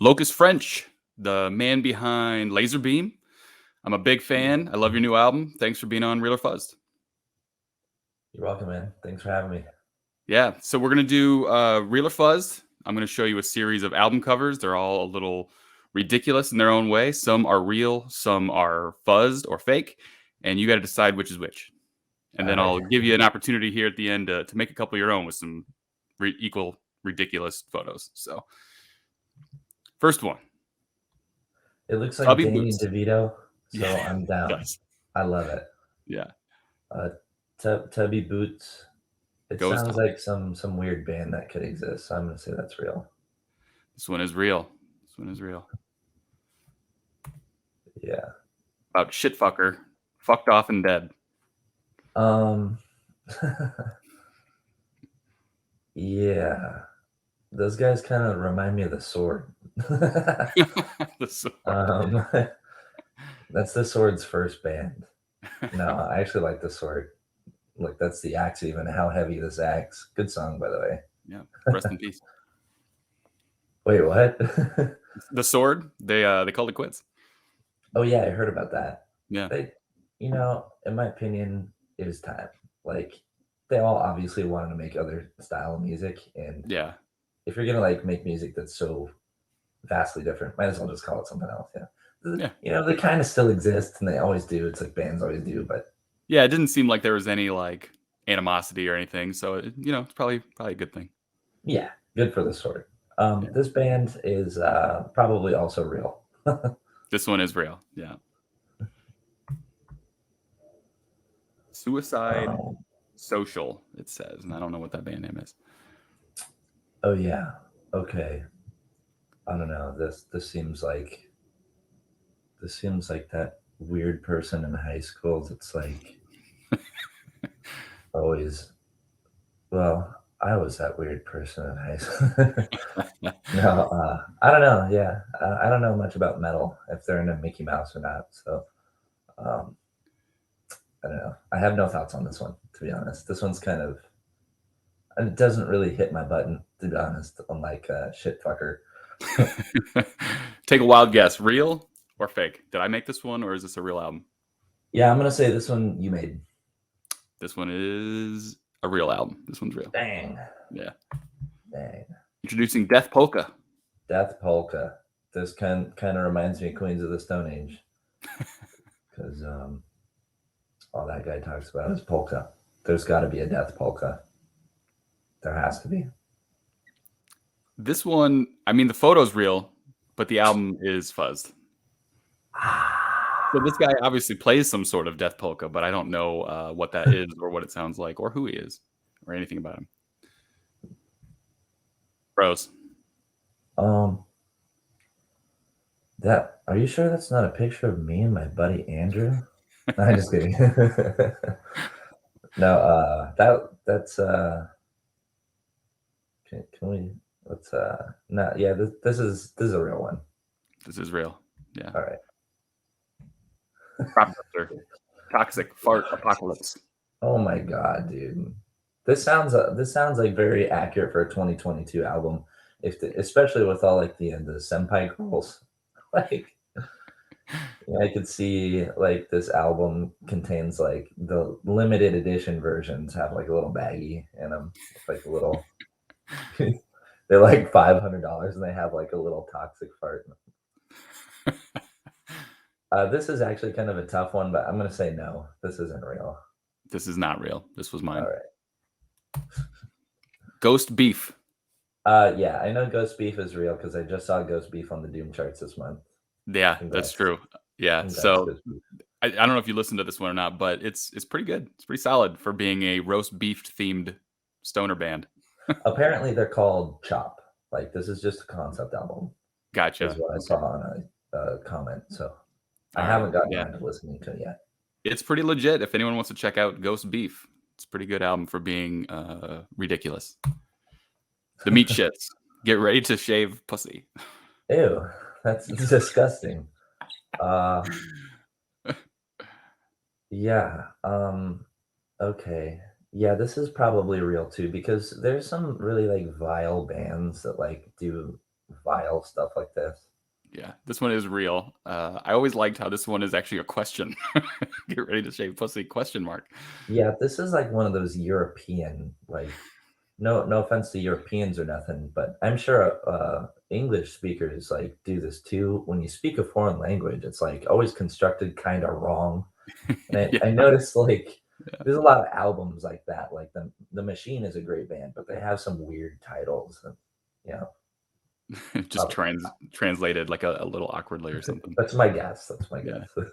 Locust French, the man behind Lazer Beam. I'm a big fan. I love your new album. Thanks for being on Real or Fuzzed. You're welcome, man. Thanks for having me. Yeah, so we're going to do Real or Fuzzed. I'm going to show you a series of album covers. They're all a little ridiculous in their own way. Some are real, some are fuzzed or fake, and you got to decide which is which. And then I'll give you an opportunity here at the end to make a couple of your own with some equal ridiculous photos. So, first one. It looks like Tubby Danny Boots. DeVito, so Yeah, I'm down. Yes. I love it. Yeah. Tubby Boots. It Ghost sounds Hunt. like some weird band that could exist. So I'm gonna say that's real. This one is real. This one is real. Yeah. About shit fucker, fucked off and dead. Yeah. Those guys kind of remind me of the Sword. The Sword. That's the Sword's first band. No, I actually like the Sword. Look, that's the axe even. How heavy this axe. Good song, by the way. Yeah. Rest in peace. Wait, what? The Sword. They called it quits. Oh yeah, I heard about that. Yeah. They, in my opinion, it is time. Like, they all obviously wanted to make other style of music, and Yeah. if you're gonna like make music that's so vastly different, might as well just call it something else. Yeah. They kind of still exist, and they always do. It's like bands always do, but yeah, it didn't seem like there was any like animosity or anything. So it's probably a good thing. Yeah, good for the Sword. This band is probably also real. This one is real. Yeah. Suicide Social, it says, and I don't know what that band name is. Oh yeah. Okay. I don't know. This seems like that weird person in high school that's like always. Well, I was that weird person in high school. No, I don't know. Yeah, I don't know much about metal, if they're into Mickey Mouse or not. So, I don't know. I have no thoughts on this one, to be honest. This one's kind of, it doesn't really hit my button, to be honest. Unlike shit fucker. Take a wild guess. Real or fake? Did I make this one, or is this a real album? Yeah, I'm gonna say this one you made. This one is a real album. This one's real. Dang. Yeah. Dang. Introducing Death Polka. Death Polka. This kind of reminds me of Queens of the Stone Age. Because all that guy talks about is polka. There's got to be a Death Polka. There has to be. This one, I mean, the photo's real, but the album is fuzzed. So this guy obviously plays some sort of Death Polka, but I don't know what that is or what it sounds like or who he is or anything about him. Bros. That, are you sure that's not a picture of me and my buddy Andrew? No, I'm just kidding. No, that's can we, let's no, yeah, this is a real one. This is real. Yeah. All right. Toxic Fart Apocalypse. Oh my god, dude. This sounds like very accurate for a 2022 album. Especially with all like the senpai girls. Like, I could see like this album contains like the limited edition versions have like a little baggie in them, like a little. They're like $500 and they have like a little toxic fart. This is actually kind of a tough one, but I'm gonna say no. This isn't real. This is not real. This was mine. All right. Ghost Beef. Yeah, I know Ghost Beef is real because I just saw Ghost Beef on the Doom charts this month. Yeah, that's true. Yeah, so I don't know if you listened to this one or not, but it's pretty good. It's pretty solid for being a roast beef themed stoner band. Apparently, they're called Chop. Like, this is just a concept album. Gotcha. Is what I saw on a comment. So I haven't gotten around to listening to it yet. It's pretty legit. If anyone wants to check out Ghost Beef, it's a pretty good album for being ridiculous. The Meat Shits. Get ready to shave pussy. Ew, that's disgusting. Yeah. Okay. Yeah, this is probably real too because there's some really like vile bands that like do vile stuff like this. Yeah, this one is real. I always liked how this one is actually a question. Get ready to shave pussy question mark. Yeah, this is like one of those European, like, no offense to Europeans or nothing, but I'm sure English speakers like do this too. When you speak a foreign language, it's like always constructed kind of wrong. And Yeah. I noticed like Yeah. there's a lot of albums like that. Like the Machine is a great band, but they have some weird titles. And, you know, Just probably translated like a little awkwardly or something. that's my guess. That's my Yeah. guess.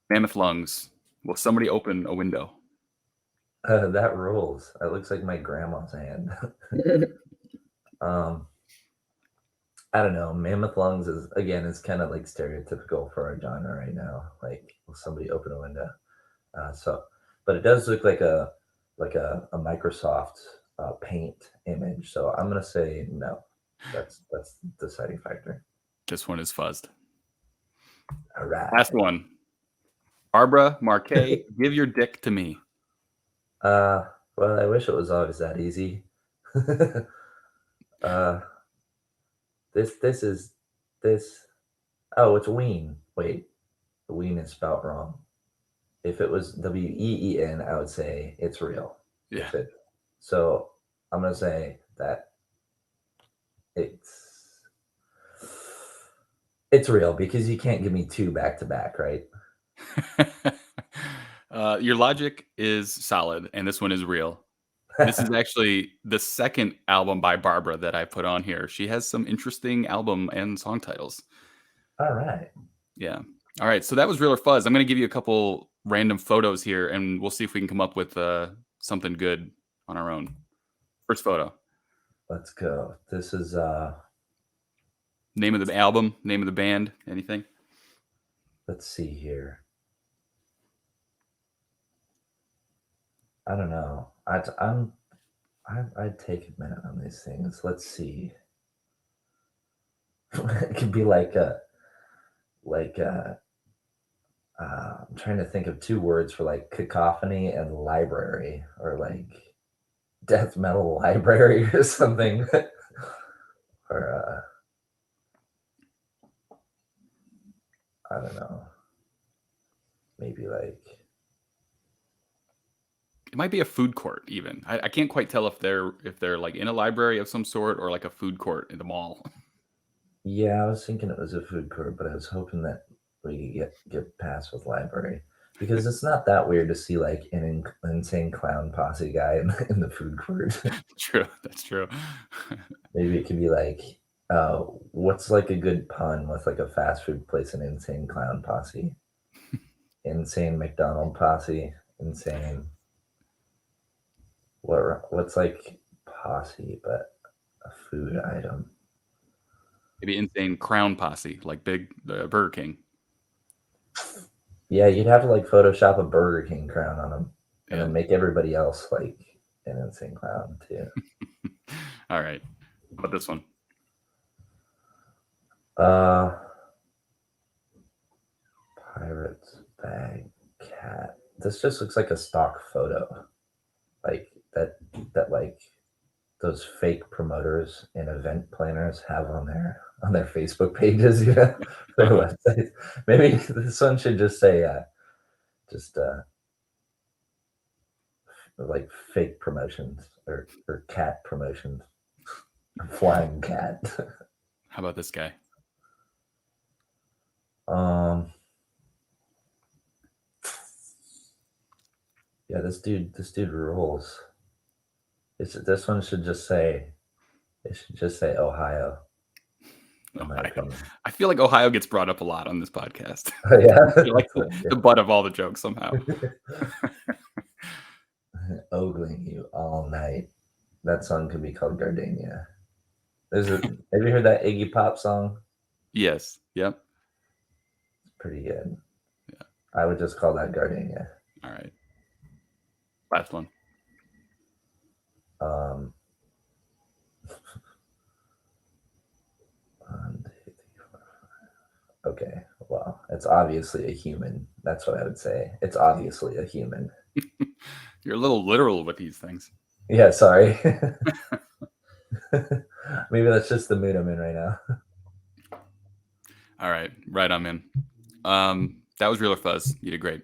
Mammoth lungs. Will somebody open a window? That rules. That looks like my grandma's hand. um, I don't know. Mammoth lungs is kind of like stereotypical for our genre right now. Like, will somebody open a window? But it does look like a Microsoft Paint image. So I'm gonna say no. That's the deciding factor. This one is fuzzed. All right. Last one. Barbara Marquet, give your dick to me. Well, I wish it was always that easy. This is this. Oh, it's Ween. Wait, the Ween is spelled wrong. If it was WEEN, I would say it's real. Yeah. So I'm gonna say that it's real because you can't give me two back to back, right? Your logic is solid, and this one is real. This is actually the second album by Barbara that I put on here. She has some interesting album and song titles. All right. Yeah. All right. So that was Real or Fuzz. I'm going to give you a couple random photos here, and we'll see if we can come up with something good on our own. First photo. Let's go. This is name of the album, name of the band, anything? Let's see here. I don't know. I'd take a minute on these things. Let's see. It could be I'm trying to think of two words for like cacophony and library, or like death metal library or something. Or I don't know. Maybe like it might be a food court even. I can't quite tell if they're like in a library of some sort or like a food court in the mall. Yeah, I was thinking it was a food court, but I was hoping that we could get past with library, because it's not that weird to see like an insane clown posse guy in the food court. True, that's true. Maybe it could be like, what's like a good pun with like a fast food place, an insane clown posse, insane McDonald posse, insane. What's like posse but a food item? Maybe insane crown posse, like big Burger King. Yeah, you'd have to like Photoshop a Burger King crown on them, and Yeah. then make everybody else like an insane clown too. All right. How about this one? Pirates bag cat. This just looks like a stock photo, like that like those fake promoters and event planners have on their Facebook pages, you know, their websites. Maybe this one should just say like fake promotions or cat promotions. Flying cat. How about this guy? Yeah, this dude rules. This one should just say Ohio. Ohio. I feel like Ohio gets brought up a lot on this podcast. Yeah, like the butt of all the jokes somehow. Ogling you all night. That song could be called Gardenia. Have you heard that Iggy Pop song? Yes. Yep. It's pretty good. Yeah. I would just call that Gardenia. All right. Last one. Okay, well, it's obviously a human. That's what I would say. It's obviously a human. You're a little literal with these things. Yeah, sorry. Maybe that's just the mood I'm in right now. All right, right, I'm in. That was Real or Fuzz. You did great.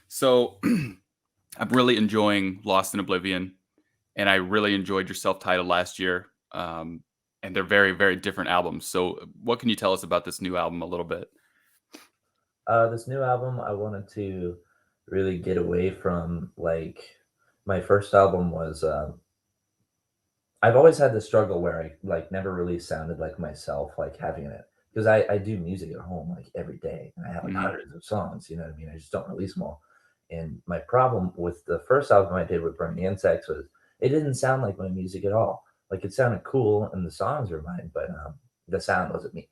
So I'm really enjoying Lost in Oblivion, and I really enjoyed your self-titled last year. And they're very, very different albums. So, what can you tell us about this new album a little bit? This new album, I wanted to really get away from like my first album was. I've always had this struggle where I like never really sounded like myself, like having it because I do music at home like every day, and I have like Hmm. hundreds of songs. You know what I mean? I just don't release them all. And my problem with the first album I did with Burn the Insects was it didn't sound like my music at all. Like it sounded cool and the songs were mine, but the sound wasn't me.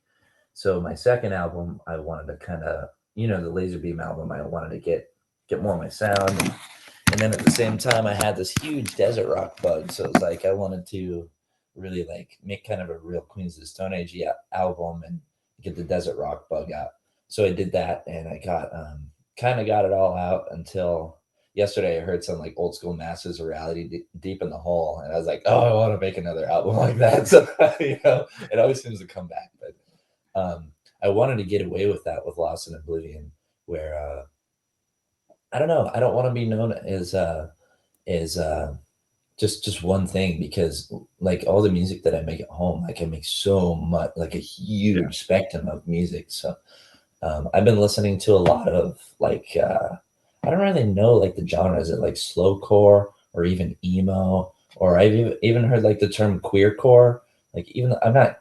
So my second album, I wanted to kind of, you know, the Laser Beam album, I wanted to get more of my sound. And then at the same time, I had this huge desert rock bug. So it was like I wanted to really like make kind of a real Queens of the Stone Age album and get the desert rock bug out. So I did that, and I got kind of got it all out until yesterday. I heard some like old school Masters of Reality deep in the hole, and I was like, oh, I want to make another album like that. So you know, it always seems to come back, but I wanted to get away with that with Lost in Oblivion, where I don't know, I don't want to be known as just one thing because like all the music that I make at home, like I make so much, like a Yeah. huge spectrum of music. So I've been listening to a lot of like I don't really know like the genre. Is it like slowcore or even emo? Or I've even heard like the term queercore. Like even though I'm not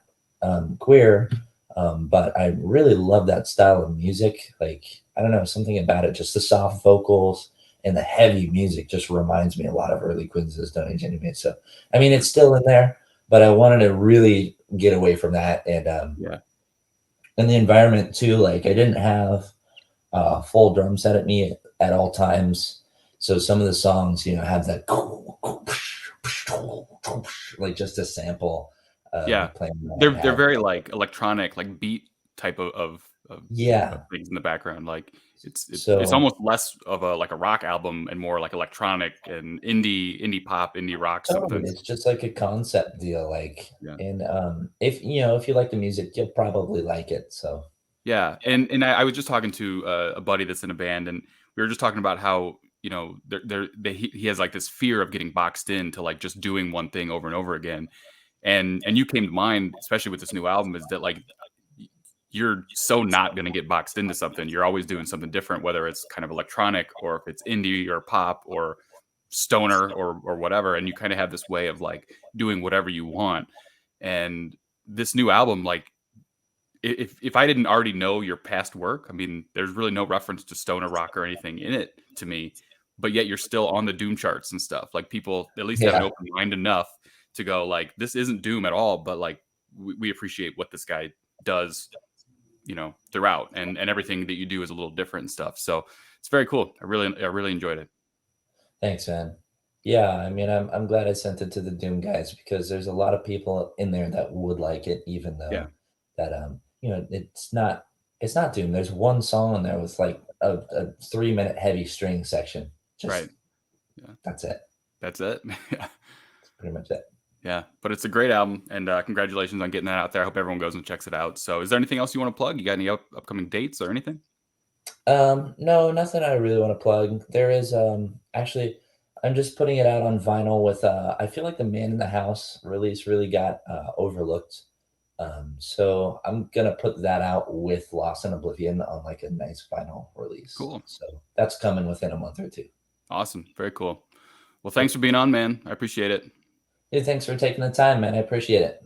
queer, but I really love that style of music. Like I don't know, something about it, just the soft vocals and the heavy music just reminds me a lot of early Queens of the Stone Age anime. So I mean, it's still in there, but I wanted to really get away from that Yeah. and the environment too. Like I didn't have a full drum set at me at all times, so some of the songs, you know, have that like just a sample me Yeah. playing my They're iPad. very like electronic, like beat type of Yeah, things in the background. Like it's so almost less of a like a rock album and more like electronic and indie pop, indie rock totally, sometimes. it's just like a concept deal. Like, Yeah. and if you know if you like the music, you'll probably like it. So Yeah, and I was just talking to a buddy that's in a band, and we were just talking about how he has like this fear of getting boxed into like just doing one thing over and over again, and you came to mind, especially with this new album, is that like you're so not going to get boxed into something. You're always doing something different, whether it's kind of electronic or if it's indie or pop or stoner or whatever, and you kind of have this way of like doing whatever you want. And this new album, like if I didn't already know your past work, I mean, there's really no reference to stoner rock or anything in it to me, but yet you're still on the Doom charts and stuff. Like people at least have an yeah, open mind enough to go like, this isn't Doom at all, but like we appreciate what this guy does, throughout, and everything that you do is a little different and stuff. So it's very cool. I really enjoyed it. thanks, man. Yeah, I mean, I'm glad I sent it to the Doom guys because there's a lot of people in there that would like it, even Yeah, though that you know, it's not Doom. There's one song on there with like a 3 minute heavy string section. right. Just Yeah, that's it. that's it. Yeah. That's pretty much it. Yeah, but it's a great album, and congratulations on getting that out there. I hope everyone goes and checks it out. So, is there anything else you want to plug? You got any upcoming dates or anything? No, nothing I really want to plug. There is actually I'm just putting it out on vinyl with I feel like the Man in the House release really got overlooked. So I'm gonna put that out with Lost in Oblivion on like a nice vinyl release. Cool, So that's coming within a month or two. awesome, very cool. Well, thanks Yep. for being on, man. I appreciate it. Hey, thanks for taking the time, man. I appreciate it.